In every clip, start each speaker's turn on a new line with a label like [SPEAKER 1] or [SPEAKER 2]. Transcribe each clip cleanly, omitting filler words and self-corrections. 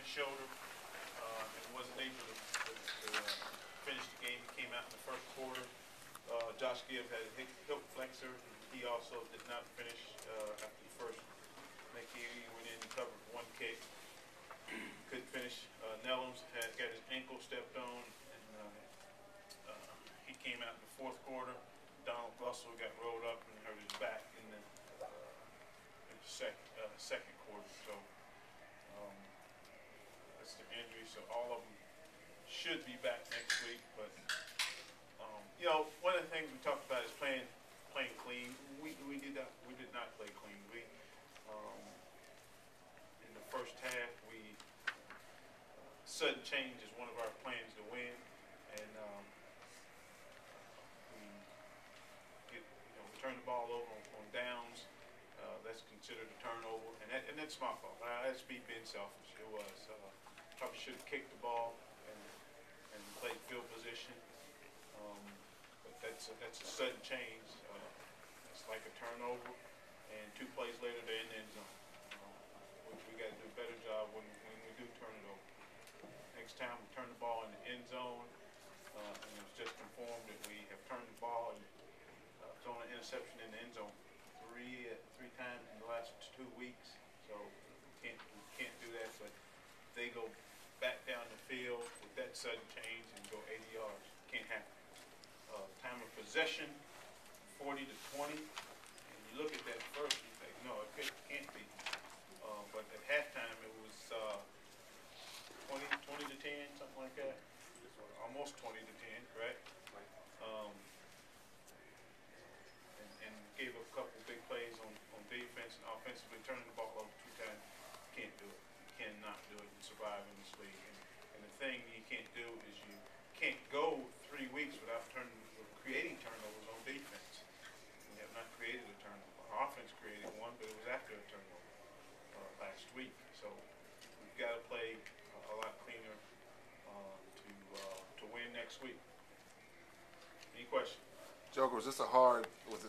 [SPEAKER 1] his shoulder and wasn't able to finish the game. He came out in the first quarter. Josh Gibbs had a hip flexor. He also did not finish after the first. I think he went in and covered one kick. Couldn't finish. Nellums had got his ankle stepped on, and he came out in the fourth quarter. Donald Russell got rolled up and hurt his back in the second quarter. So that's the injury. So all of them should be back next week. But you know, one of the things we talked about is playing clean. We did not play clean. We in the first half sudden change is one of our plans to win, and we turn the ball over on downs. That's considered a turnover, and that's my fault. That's me being selfish. It was probably should have kicked the ball and played field position. But that's a sudden change. It's like a turnover, and 2 plays later they're in the end zone. We got to do a better job when we do turn it over. Next time we turn the ball in the end zone, and it's just informed that we have turned the ball and thrown an interception in the end zone three times in the last 2 weeks. So we can't do that. But they go back down the field with that sudden change and go 80 yards. Can't happen. Time of possession, 40 to 20. And you look at that first, you think, no, it can't be. But at halftime, it was 20 to 10, something like that. Almost 20 to 10, correct? And gave up a couple big plays on defense and offensively, turning the ball over 2 times. Can't do it. You cannot do it and survive in this league. And the thing you can't do is you can't go 3 weeks without creating turnovers on defense. We have not created a turnover. Our offense created one, but it was after a turnover last week. So we've got to play a lot cleaner to win next week. Any questions?
[SPEAKER 2] Joker, was it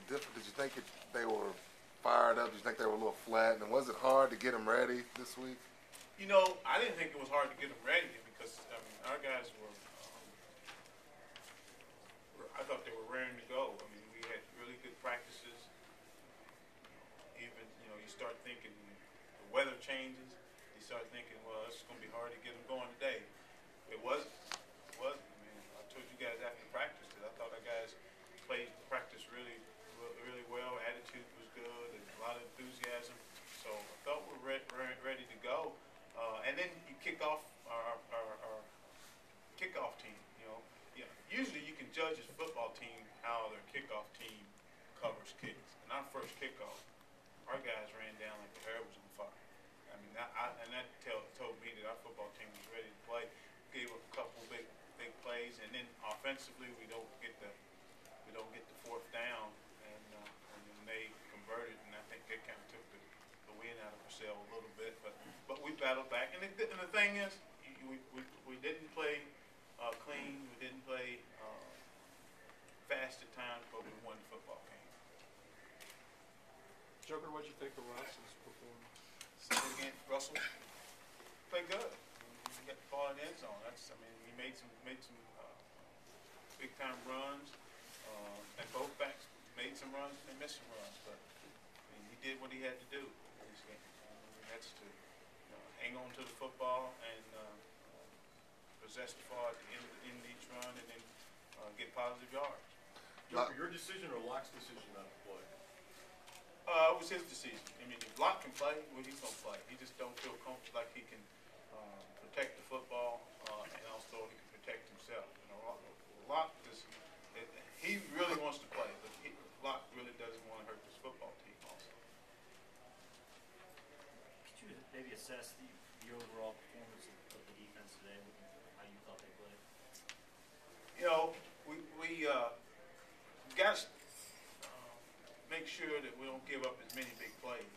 [SPEAKER 2] different? Did you think they were fired up? Did you think they were a little flat? And was it hard to get them ready this week?
[SPEAKER 1] You know, I didn't think it was hard to get them ready because, I mean, our guys I thought they were raring to go. I mean, we had really good practices. Even, you start thinking the weather changes. You start thinking, well, it's going to be hard to get them going today. It wasn't. I mean, I told you guys after practice that I thought our guys practiced really well. Attitude was good and a lot of enthusiasm. So I felt we're ready to go. And then you kick off our kickoff team. Usually you can judge a football team how their kickoff team covers kicks. And our first kickoff, our guys ran down like the air was on fire. I mean, that told me that our football team was ready to play. Gave up a couple big plays, and then offensively we don't get the 4th down, and then they converted, and I think they kind of took the wind out of ourselves a little bit. But we battled back, and the thing is, we didn't play clean. We didn't play fast at times, but we won the football game.
[SPEAKER 3] Joker, what'd you think of Russell's performance?
[SPEAKER 1] So again, Russell played good. He got the ball in the end zone. He made some big time runs. And both backs made some runs and missed some runs, but he did what he had to do in this game. That's to hang on to the football and possess the ball at the end of each run, and then get positive yards.
[SPEAKER 3] Joker, your decision or Locke's decision not to play?
[SPEAKER 1] It was his decision. I mean, if Locke can play, well, he's going to play. He just don't feel comfortable like he can protect the football, and also he can protect himself. Locke he really wants to play, but Locke really doesn't want to hurt this football team also.
[SPEAKER 4] Could you maybe assess the overall performance of the defense today, how you thought they played?
[SPEAKER 1] We got to make sure that we don't give up as many big plays.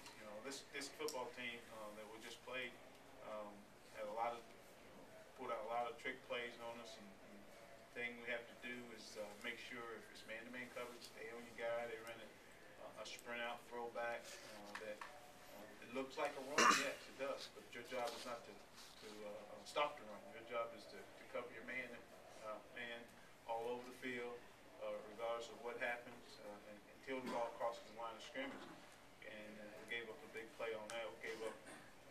[SPEAKER 1] This football team that we just played had put out a lot of trick plays on us, and thing we have to do is make sure if it's man-to-man coverage, stay on your guy. They run a sprint out throwback that it looks like a run. Yes, it does. But your job is not to stop the run. Your job is to cover your man all over the field, regardless of what happens, until the ball crosses the line of scrimmage. And we gave up a big play on that. We gave up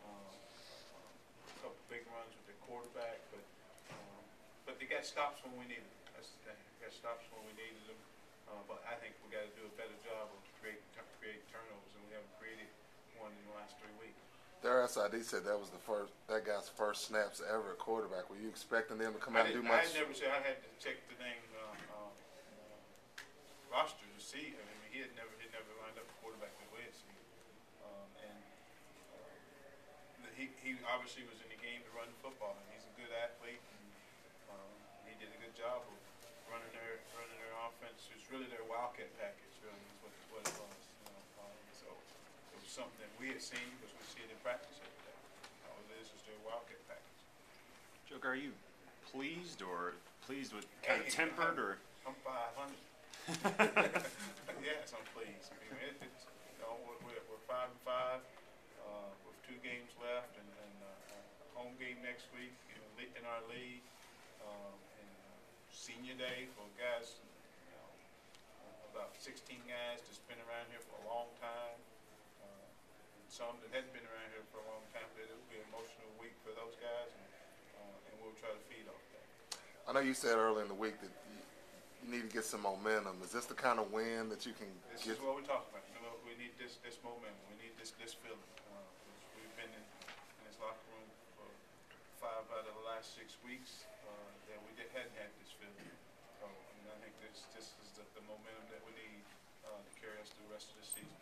[SPEAKER 1] a couple big runs with the quarterback, but they got stops when we needed them. That's the thing. They got stops when we needed them. But I think we got to do a better job of creating turnovers, and we haven't created one in the last 3 weeks.
[SPEAKER 2] Their SID said that was that guy's first snaps ever at quarterback. Were you expecting them to come out and do much?
[SPEAKER 1] I never said. I had to check the dang roster to see. I mean, he had never lined up a quarterback with USC, and he obviously was in the game to run the football, and he's a good athlete, and he did a good job of running their offense. It's really their wildcat package, really, is what it was. So it was something that we had seen because we see it in practice every day. All it is their wildcat package.
[SPEAKER 5] Joker, are you pleased with kind of tempered or?
[SPEAKER 1] I'm 500. Yes, I'm pleased. I mean, we're 5-5 with 2 games left, and home game next week in our league, and senior day for guys. About 16 guys that's been around here for a long time, and some that hadn't been around here for a long time. But it'll be an emotional week for those guys, and we'll try to feed off that.
[SPEAKER 2] I know you said earlier in the week that you need to get some momentum. Is this the kind of win that you can
[SPEAKER 1] This
[SPEAKER 2] get?
[SPEAKER 1] is what we're talking about. We need this momentum. We need this feeling. We've been in this locker room for 5 out of the last 6 weeks that we hadn't had this feeling. So, I think this is the momentum that we need to carry us through the rest of the season.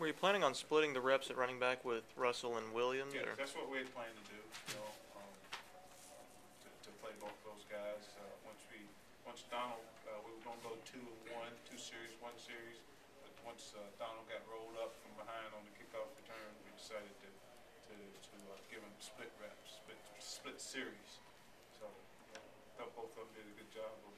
[SPEAKER 6] Were you planning on splitting the reps at running back with Russell and Williams?
[SPEAKER 1] Yeah,
[SPEAKER 6] or?
[SPEAKER 1] that's what we had planned to do. To play both those guys. Once Donald, we were going to go 2-1, 2 series, 1 series. But once Donald got rolled up from behind on the kickoff return, we decided to give him split reps, split series. So thought both of them did a good job of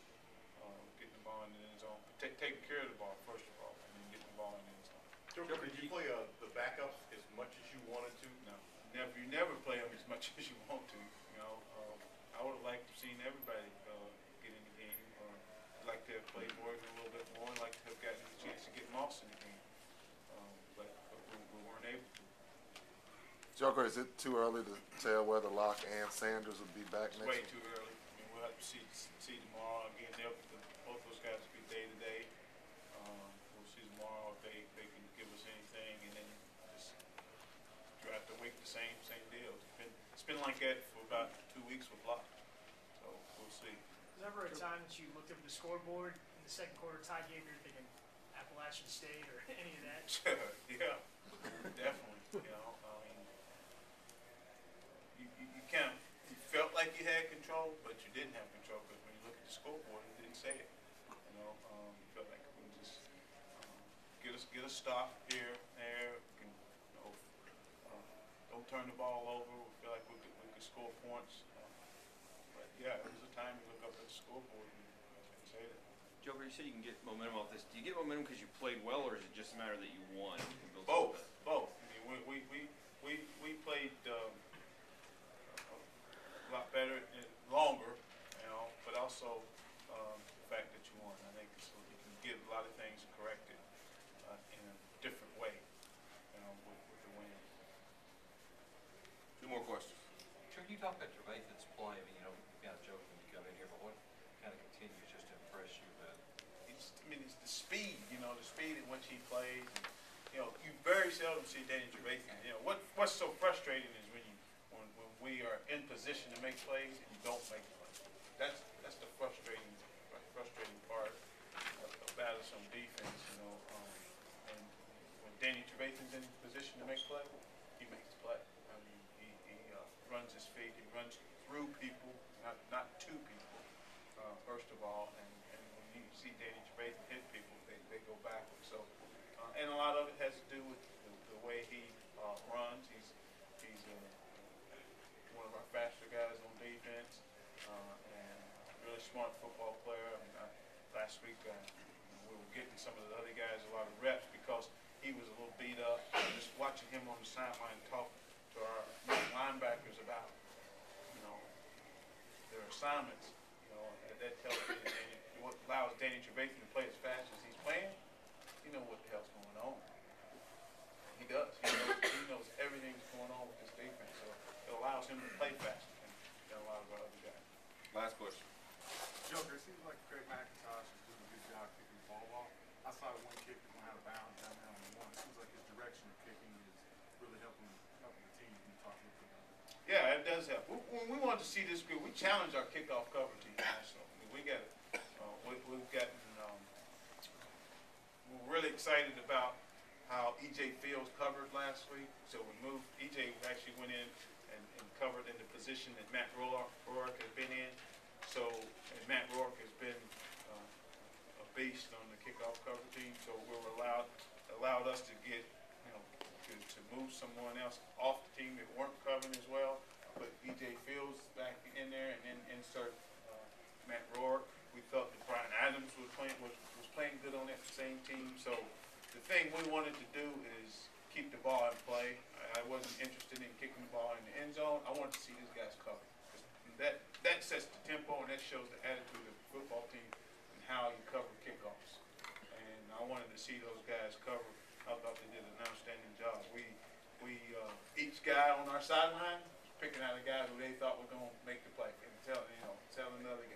[SPEAKER 1] getting the ball in the end zone, taking care of the ball first of all, and then getting the ball in the end zone.
[SPEAKER 3] Joker, did you play the backups as much as you wanted to?
[SPEAKER 1] No, you never play them as much as you want to. I would have liked to have seen everybody get in the game. I'd like to have played Morgan a little bit more. I'd like to have gotten a chance to get Moss in the game, but we weren't able to.
[SPEAKER 2] Joker, is it too early to tell whether Locke and Sanders will be back
[SPEAKER 1] It's
[SPEAKER 2] next
[SPEAKER 1] way
[SPEAKER 2] week?
[SPEAKER 1] too early. I mean, we'll have to see tomorrow. Again, both those guys will be day to day. We'll see tomorrow if they can give us anything, and then just throughout the week the same deal. It's been like that for about 2 weeks with Locke. So we'll see.
[SPEAKER 7] Was there ever a time that you looked up at the scoreboard in the second quarter tie game, you're thinking Appalachian State or any of that?
[SPEAKER 1] Yeah, definitely. You kind of felt like you had control, but you didn't have control because when you look at the scoreboard, it didn't say it. You felt like we can just get a stop here, there. We can, don't turn the ball over. We feel like we could score points. But yeah, there was a time you look up at the scoreboard and say that.
[SPEAKER 5] Joker, you said you can get momentum off this. Do you get momentum because you played well, or is it just a matter that you won?
[SPEAKER 1] Both. I mean, we played a lot better and longer, but also the fact that you won. I think you can get a lot of things corrected in a different way, with the win.
[SPEAKER 5] 2 more questions.
[SPEAKER 8] Sure, you talk about Trevathan's play. I mean, you kind of joke when you come in here, but what kind of continues just to impress you about it?
[SPEAKER 1] It's the speed, the speed in which he plays. And, you very seldom see Danny Trevathan. What's so frustrating is when we are in position to make plays and you don't make plays. That's the frustrating part about us on defense. And when Danny Trevathan's in position to make play, he makes the play. I mean, he runs his feet. He runs through people, not to people. First of all, and when you see Danny Trevathan hit people, they go backwards. So, and a lot of it has to do with the way he runs. He's one of our faster guys on defense, and really smart football player. I mean, last week we were getting some of the other guys a lot of reps because he was a little beat up. Just watching him on the sideline talk to our linebackers about, assignments, you know, that tells me what allows Danny Trevathan to play as fast as he's playing. You know what the hell's going on. He does. He knows everything's going on with this defense, so it allows him to play faster than a lot of our other guys.
[SPEAKER 2] Last question.
[SPEAKER 9] Joker, it seems like Craig McIntosh is doing a good job kicking the ball off. I saw one kick that went out of bounds down there on the one. It seems like his direction of kicking is really helping the team. Can you talk a little bit about that?
[SPEAKER 1] Yeah, it does help. When we wanted to see this group, we challenged our kickoff cover team nationally. We got it. We've gotten. We're really excited about how E.J. Fields covered last week. So we moved. E.J. actually went in and covered in the position that Matt Rourke has been in. So, and Matt Rourke has been a beast on the kickoff cover team. So we were allowed us to get, you know, to move someone else off the team that weren't covering as well. Put E.J. Fields back in there and then insert Matt Rourke. We felt that Brian Adams was playing good on that same team. So the thing we wanted to do is keep the ball in play. I wasn't interested in kicking the ball in the end zone. I wanted to see these guys cover. That sets the tempo and that shows the attitude of the football team and how you cover kickoffs. And I wanted to see those guys cover. I thought they did an outstanding job. Each guy on our sideline was picking out a guy who they thought was going to make the play and telling another